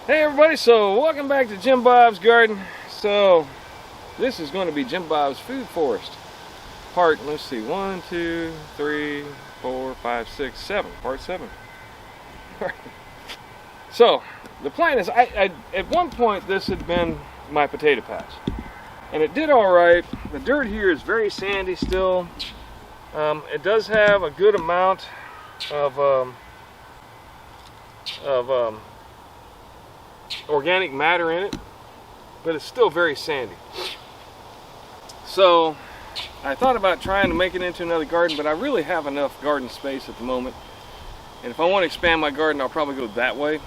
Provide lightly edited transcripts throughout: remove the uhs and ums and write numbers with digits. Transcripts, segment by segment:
Hey everybody, so welcome back to Jim Bob's Garden. So this is going to be Jim Bob's Food Forest part, let's see, 1, 2, 3, 4, 5, 6, 7, part 7. So the plan is, I at one point this had been my potato patch, and it did all right. The dirt here is very sandy still. It does have a good amount of organic matter in it, but it's still very sandy. So I thought about trying to make it into another garden, but I really have enough garden space at the moment, and if I want to expand my garden, I'll probably go that way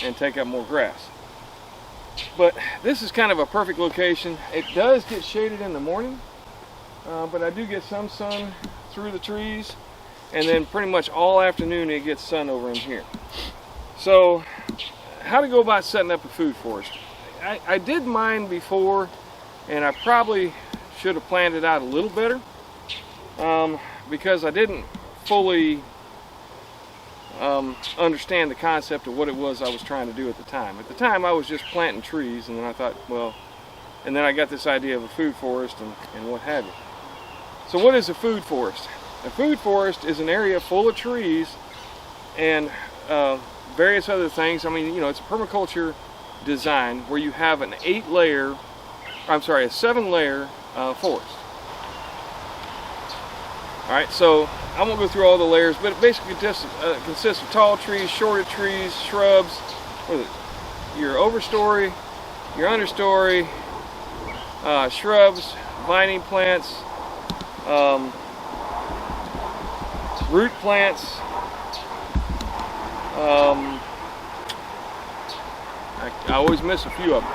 and take up more grass. But this is kind of a perfect location. It does get shaded in the morning, but I do get some sun through the trees, and then pretty much all afternoon it gets sun over in here. So how to go about setting up a food forest. I did mine before, and I probably should have planned it out a little better, because I didn't fully understand the concept of what it was I was trying to do at the time. At the time I was just planting trees, and then I thought, well, and then I got this idea of a food forest and what have you. So what is a food forest? A food forest is an area full of trees and various other things. I mean, you know, it's a permaculture design where you have an 7-layer forest. All right, so I won't go through all the layers, but it basically just consists of tall trees, shorter trees, shrubs, your overstory, your understory, shrubs, vining plants, root plants. I always miss a few of them.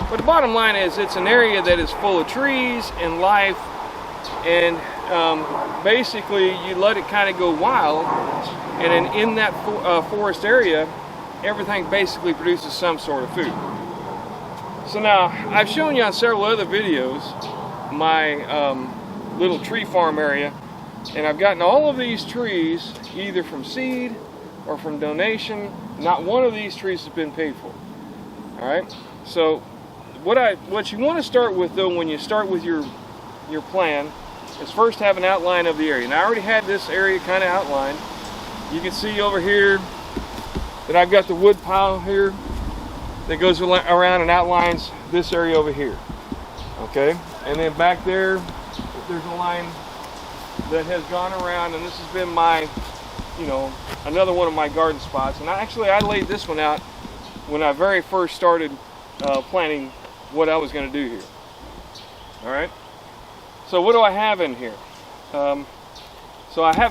But the bottom line is, it's an area that is full of trees and life, and basically you let it kind of go wild, and then in that forest area, everything basically produces some sort of food. So now, I've shown you on several other videos my little tree farm area, and I've gotten all of these trees either from seed or from donation. Not one of these trees has been paid for. All right. So what you want to start with, though, when you start with your plan, is first have an outline of the area. Now I already had this area kind of outlined. You can see over here that I've got the wood pile here that goes around and outlines this area over here. Okay. And then back there, there's a line that has gone around, and this has been my, another one of my garden spots. And I laid this one out when I very first started planning what I was going to do here. All right. So what do I have in here? So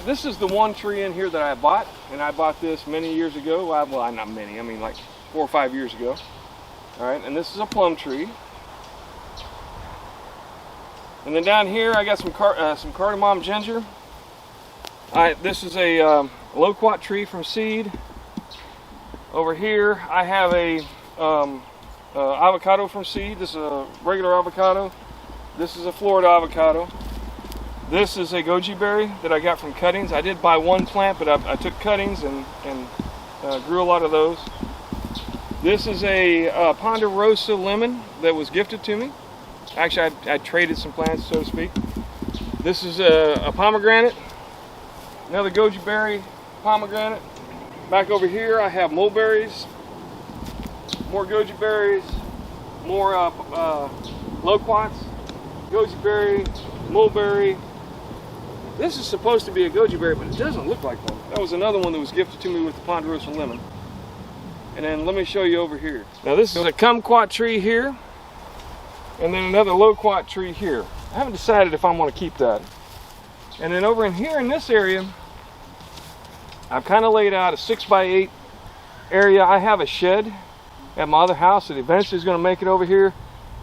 this is the one tree in here that I bought, and I bought this many years ago. Well, not many. I mean, like 4 or 5 years ago. All right. And this is a plum tree. And then down here I got some cardamom ginger. This is a loquat tree from seed. Over here I have a avocado from seed. This is a regular avocado. This is a Florida avocado. This is a goji berry that I got from cuttings. I did buy one plant, but I took cuttings and grew a lot of those. This is a ponderosa lemon that was gifted to me. Actually, I traded some plants, so to speak. This is a pomegranate, another goji berry pomegranate. Back over here, I have mulberries, more goji berries, more loquats, goji berry, mulberry. This is supposed to be a goji berry, but it doesn't look like one. That was another one that was gifted to me with the ponderosa lemon. And then let me show you over here. Now this is a kumquat tree here, and then another loquat tree here. I haven't decided if I want to keep that. And then over in here in this area, I've kind of laid out a 6x8 area. I have a shed at my other house that eventually is going to make it over here,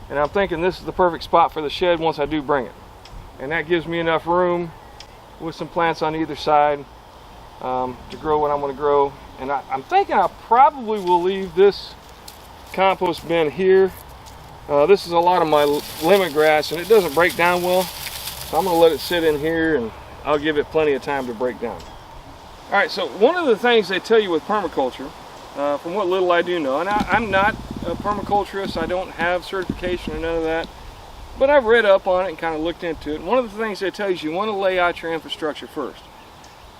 and I'm thinking this is the perfect spot for the shed once I do bring it. And that gives me enough room with some plants on either side to grow what I'm going to grow. And I'm thinking I probably will leave this compost bin here. This is a lot of my lemongrass, and it doesn't break down well, so I'm going to let it sit in here, and I'll give it plenty of time to break down. All right, so one of the things they tell you with permaculture from what little I do know. And I'm not a permaculturist. I don't have certification or none of that. But I've read up on it and kind of looked into it. And one of the things they tell you is you want to lay out your infrastructure first.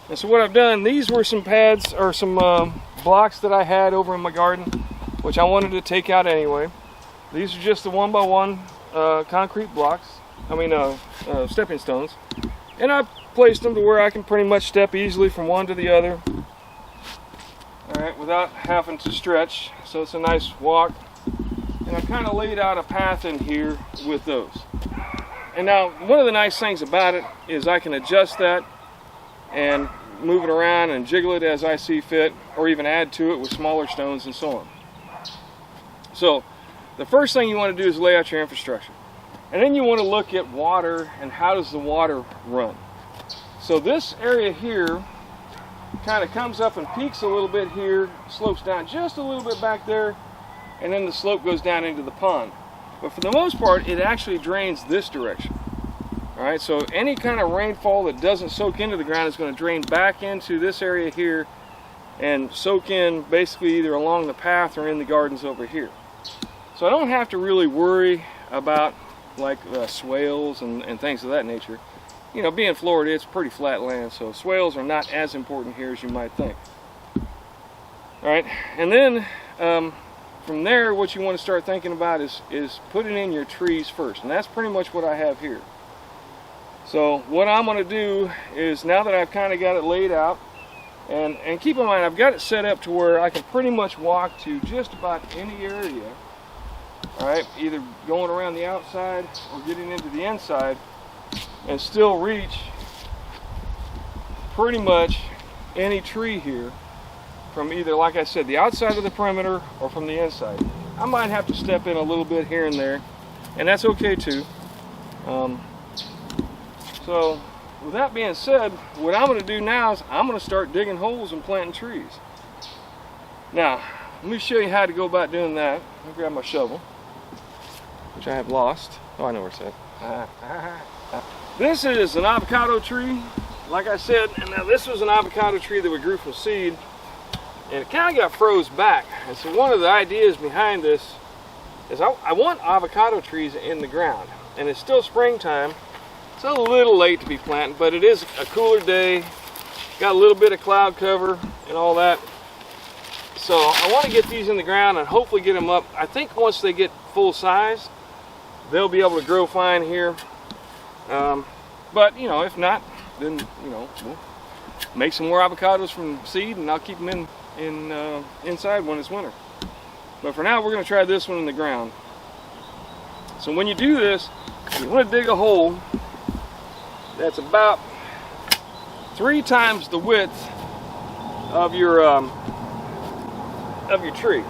And so what I've done, these were some pads or some blocks that I had over in my garden, which I wanted to take out anyway. These are just the 1x1 concrete blocks, stepping stones. And I placed them to where I can pretty much step easily from one to the other. Alright, without having to stretch, so it's a nice walk. And I kind of laid out a path in here with those. And now, one of the nice things about it is I can adjust that and move it around and jiggle it as I see fit, or even add to it with smaller stones and so on. So, the first thing you want to do is lay out your infrastructure. And then you want to look at water and how does the water run. So this area here kind of comes up and peaks a little bit here, slopes down just a little bit back there, and then the slope goes down into the pond. But for the most part, it actually drains this direction. All right, so any kind of rainfall that doesn't soak into the ground is going to drain back into this area here and soak in basically either along the path or in the gardens over here. So I don't have to really worry about like swales and things of that nature. You know, being Florida, it's pretty flat land, so swales are not as important here as you might think. All right, and then from there, what you want to start thinking about is putting in your trees first, and that's pretty much what I have here. So what I'm going to do is, now that I've kind of got it laid out, and keep in mind I've got it set up to where I can pretty much walk to just about any area, all right, either going around the outside or getting into the inside, and still reach pretty much any tree here from either, like I said, the outside of the perimeter or from the inside. I might have to step in a little bit here and there, and that's okay too. So with that being said, what I'm going to do now is I'm going to start digging holes and planting trees. Now, let me show you how to go about doing that. Let me grab my shovel, which I have lost. Oh, I know where it's at. This is an avocado tree, like I said, and now this was an avocado tree that we grew from seed, and it kind of got froze back. And so one of the ideas behind this is I want avocado trees in the ground, and it's still springtime. It's a little late to be planting, but it is a cooler day, got a little bit of cloud cover and all that. So I want to get these in the ground and hopefully get them up. I think once they get full size, they'll be able to grow fine here. But you know, if not, then you know, we'll make some more avocados from seed, and I'll keep them inside when it's winter. But for now, we're going to try this one in the ground. So when you do this, you want to dig a hole that's about 3 times the width of your tree.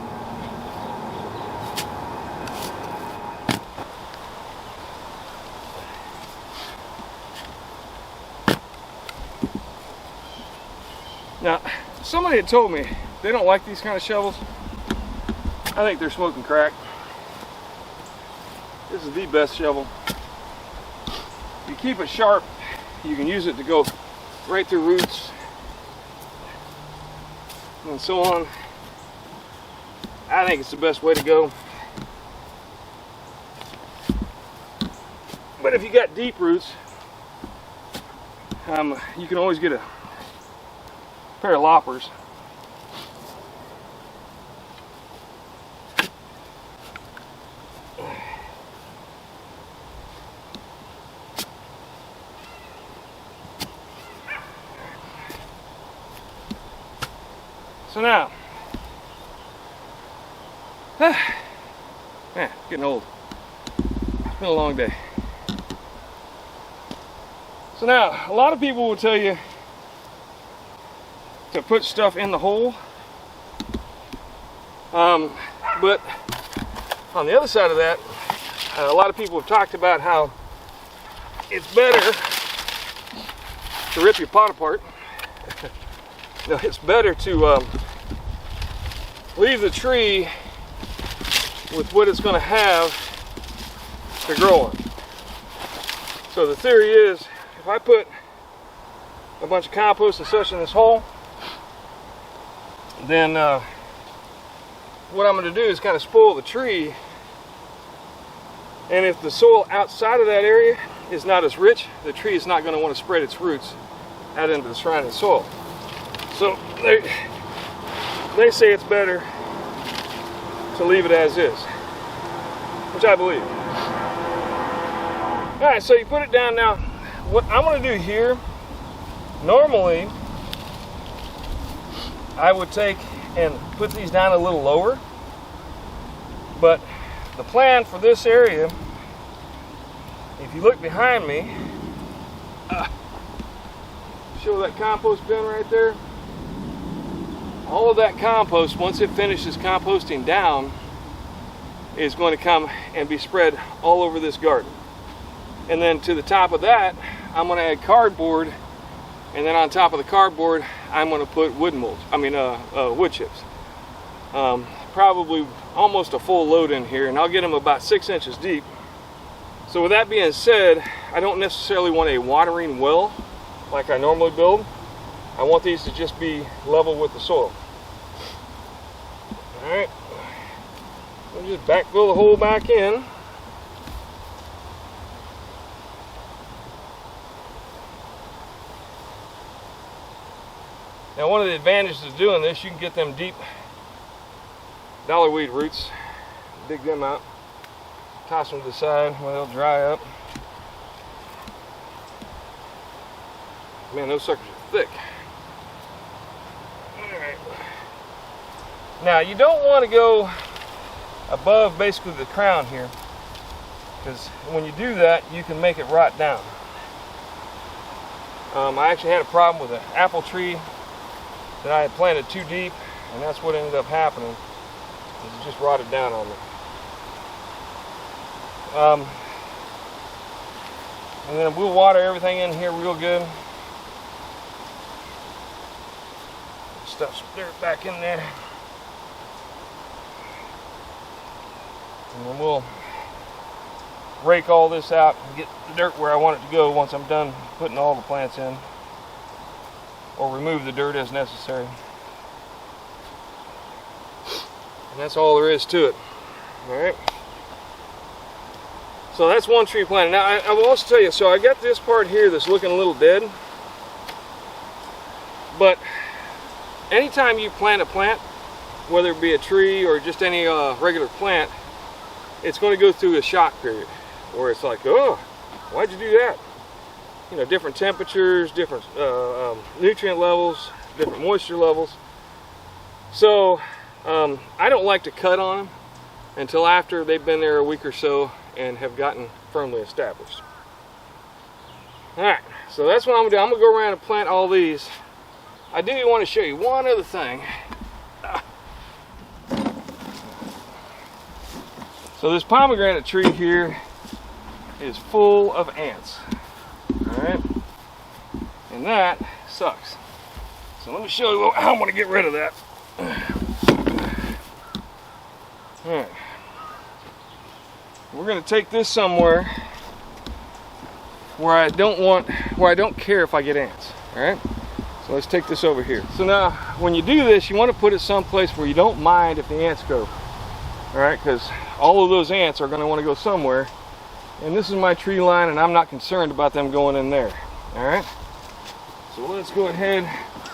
Now, somebody had told me they don't like these kind of shovels. I think they're smoking crack. This is the best shovel. If you keep it sharp, you can use it to go right through roots and so on. I think it's the best way to go. But if you got deep roots, you can always get a pair of loppers. So now, man, getting old. It's been a long day. So now, a lot of people will tell you to put stuff in the hole, but on the other side of that, a lot of people have talked about how it's better to rip your pot apart. No, it's better to leave the tree with what it's going to have to grow on. So the theory is, if I put a bunch of compost and such in this hole, then what I'm going to do is kind of spoil the tree. And if the soil outside of that area is not as rich, the tree is not going to want to spread its roots out into the surrounding soil. So they say it's better to leave it as is, which I believe. All right, so you put it down. Now, what I'm going to do here, normally I would take and put these down a little lower, but the plan for this area, if you look behind me, show that compost bin right there. All of that compost, once it finishes composting down, is going to come and be spread all over this garden. And then to the top of that, I'm going to add cardboard, and then on top of the cardboard, I'm going to put wood chips. Probably almost a full load in here, and I'll get them about 6 inches deep. So with that being said, I don't necessarily want a watering well like I normally build. I want these to just be level with the soil. Alright, we'll just backfill the hole back in. Now, one of the advantages of doing this, you can get them deep dollarweed roots, dig them out, toss them to the side where they'll dry up. Man, those suckers are thick. All right. Now, you don't want to go above basically the crown here, because when you do that, you can make it rot down. I actually had a problem with an apple tree that I had planted too deep, and that's what ended up happening. It just rotted down on me. And then we'll water everything in here real good. Stuff some dirt back in there. And then we'll rake all this out and get the dirt where I want it to go once I'm done putting all the plants in. Or remove the dirt as necessary. And that's all there is to it. Alright. So that's one tree planted. Now I will also tell you, so I got this part here that's looking a little dead. But anytime you plant a plant, whether it be a tree or just any regular plant, it's going to go through a shock period where it's like, oh, why'd you do that? You know, different temperatures, different nutrient levels, different moisture levels. So I don't like to cut on them until after they've been there a week or so and have gotten firmly established. Alright, so that's what I'm going to do. I'm going to go around and plant all these. I do want to show you one other thing. So this pomegranate tree here is full of ants. Alright, and that sucks. So let me show you how I'm going to get rid of that. Alright, we're going to take this somewhere where I don't care if I get ants. Alright, so let's take this over here. So now when you do this, you want to put it someplace where you don't mind if the ants go. Alright, because all of those ants are going to want to go somewhere. And this is my tree line, and I'm not concerned about them going in there. Alright? So let's go ahead,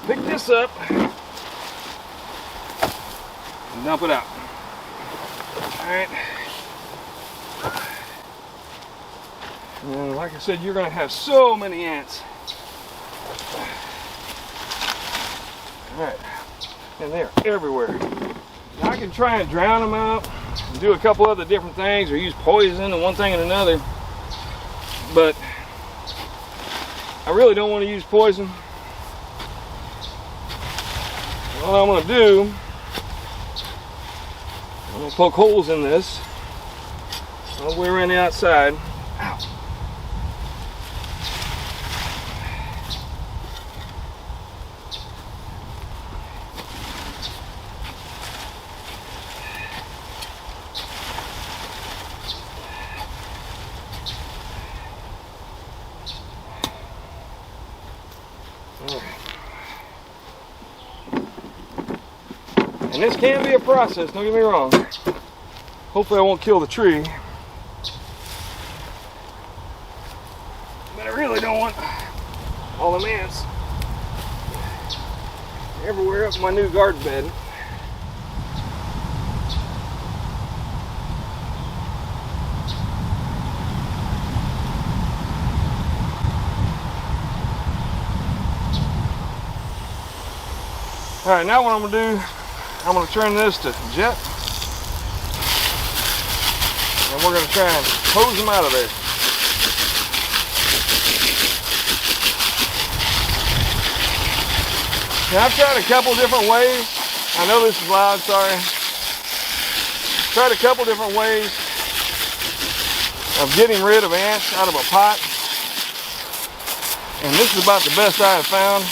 pick this up, and dump it out. Alright? And like I said, you're going to have so many ants. Alright. And they're everywhere. Now I can try and drown them out, and do a couple other different things, or use poison and one thing and another, but I really don't want to use poison. What I'm going to do, I'm going to poke holes in this all the way around the outside. Ow. And this can be a process, don't get me wrong. Hopefully I won't kill the tree. But I really don't want all them ants everywhere up in my new garden bed. Alright, now what I'm going to do, I'm going to turn this to jet. And we're going to try and hose them out of there. Now I've tried a couple different ways. I know this is loud, sorry. Tried a couple different ways of getting rid of ants out of a pot. And this is about the best I have found.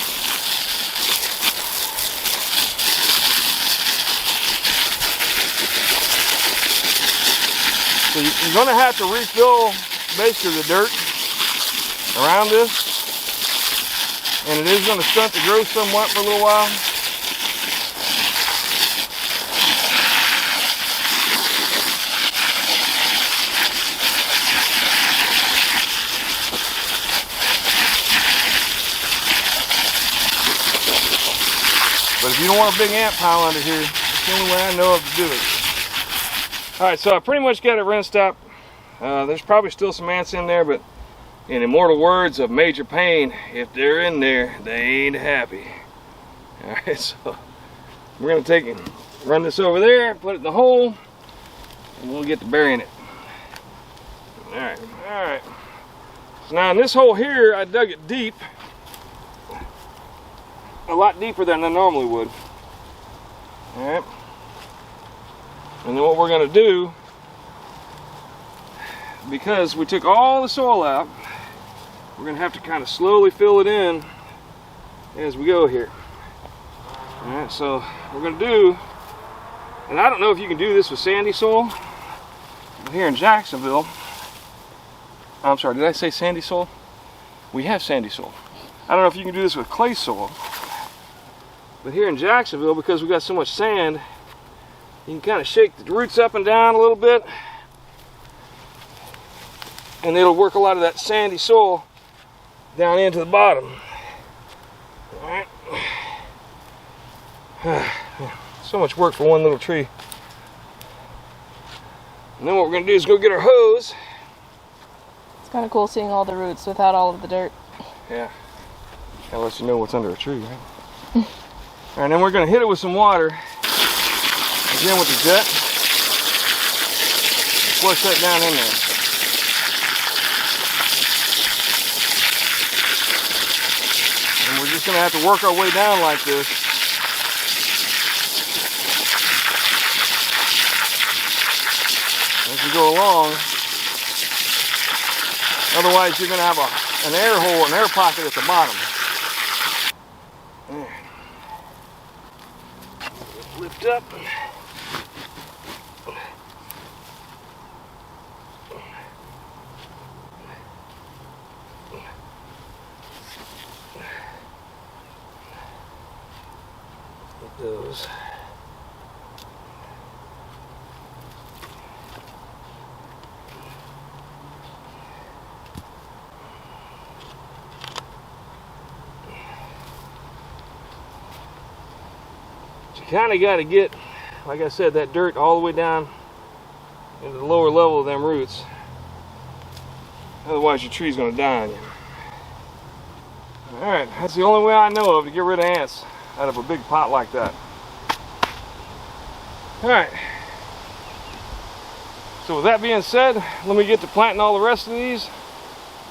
So you're going to have to refill basically the dirt around this. And it is going to stunt the growth somewhat for a little while. But if you don't want a big ant pile under here, it's the only way I know of to do it. Alright, so I pretty much got it rinsed up. There's probably still some ants in there, but in immortal words of Major Payne, if they're in there, they ain't happy. Alright, so we're going to take and run this over there, put it in the hole, and we'll get to burying it. Alright, alright. So now in this hole here, I dug it deep. A lot deeper than I normally would. Alright. And then what we're going to do, because we took all the soil out, we're going to have to kind of slowly fill it in as we go here. Alright, so we're going to do, and I don't know if you can do this with sandy soil, but here in Jacksonville, I'm sorry, did I say sandy soil? We have sandy soil. I don't know if you can do this with clay soil, but here in Jacksonville, because we got so much sand, you can kind of shake the roots up and down a little bit, and it'll work a lot of that sandy soil down into the bottom. Alright. So much work for one little tree. And then what we're going to do is go get our hose. It's kind of cool seeing all the roots without all of the dirt. Yeah. That lets you know what's under a tree, right? Alright, and then we're going to hit it with some water. Again with the jet. Flush that down in there. And we're just going to have to work our way down like this. As we go along. Otherwise you're going to have an air hole, an air pocket at the bottom. There. Lift up. Those. You kind of got to get, like I said, that dirt all the way down into the lower level of them roots. Otherwise your tree's going to die on you. Alright, that's the only way I know of to get rid of ants out of a big pot like that. Alright. So with that being said, let me get to planting all the rest of these.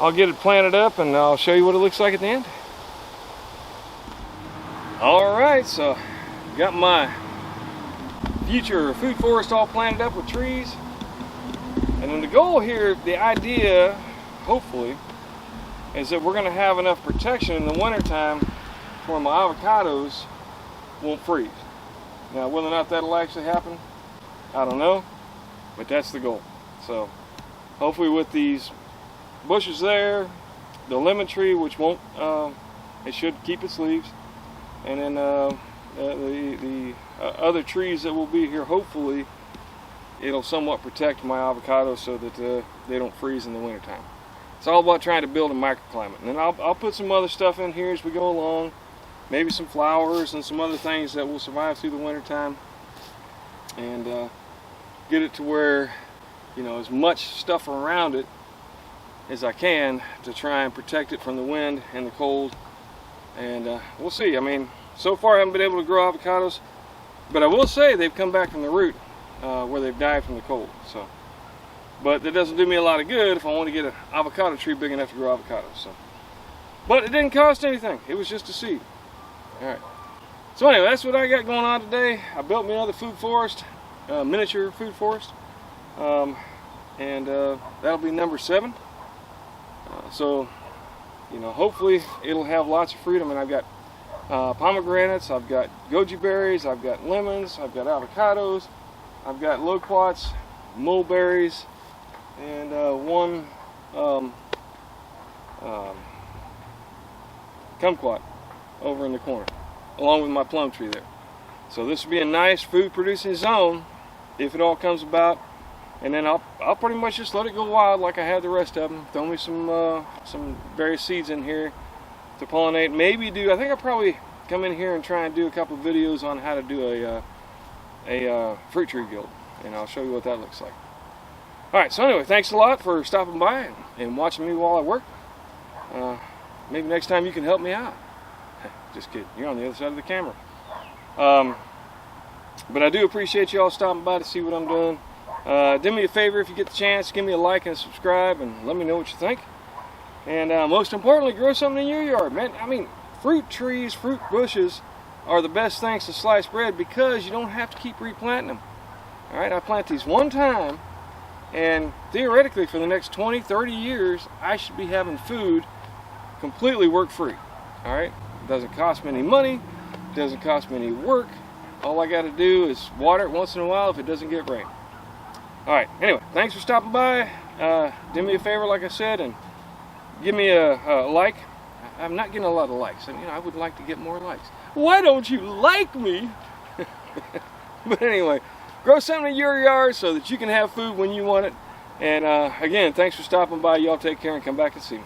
I'll get it planted up and I'll show you what it looks like at the end. Alright, so got my future food forest all planted up with trees. And then the goal here, the idea, hopefully, is that we're going to have enough protection in the wintertime where my avocados won't freeze. Now whether or not that'll actually happen, I don't know, but that's the goal. So hopefully with these bushes there, the lemon tree, which won't, it should keep its leaves, and then the other trees that will be here, hopefully it'll somewhat protect my avocados so that they don't freeze in the wintertime. It's all about trying to build a microclimate. And then I'll put some other stuff in here as we go along. Maybe some flowers and some other things that will survive through the wintertime. And get it to where, you know, as much stuff around it as I can to try and protect it from the wind and the cold. And we'll see. I mean, so far I haven't been able to grow avocados, but I will say they've come back from the root where they've died from the cold. So, but that doesn't do me a lot of good if I want to get an avocado tree big enough to grow avocados. So, but it didn't cost anything. It was just a seed. All right. So anyway, that's what I got going on today. I built me another food forest, miniature food forest, and that'll be number 7. So, you know, hopefully it'll have lots of fruit. I mean, I've got pomegranates, I've got goji berries, I've got lemons, I've got avocados, I've got loquats, mulberries, and one kumquat over in the corner, along with my plum tree there. So this will be a nice food producing zone if it all comes about. And then I'll pretty much just let it go wild like I had the rest of them. Throw me some various seeds in here to pollinate. Maybe I think I'll probably come in here and try and do a couple of videos on how to do a fruit tree guild, and I'll show you what that looks like. Alright, so anyway, thanks a lot for stopping by and watching me while I work. Maybe next time you can help me out. Just kidding, you're on the other side of the camera. But I do appreciate you all stopping by to see what I'm doing. Do me a favor, if you get the chance, give me a like and a subscribe and let me know what you think. And most importantly, grow something in your yard, man. I mean, fruit trees, fruit bushes are the best things to slice bread because you don't have to keep replanting them. All right, I plant these one time, and theoretically for the next 20, 30 years, I should be having food completely work-free. All right, it doesn't cost me any money, it doesn't cost me any work. All I got to do is water it once in a while if it doesn't get rain. Alright, anyway, thanks for stopping by. Do me a favor, like I said, and give me a like. I'm not getting a lot of likes. And, you know, I would like to get more likes. Why don't you like me? But anyway, grow something in your yard so that you can have food when you want it. And again, thanks for stopping by. Y'all take care and come back and see me.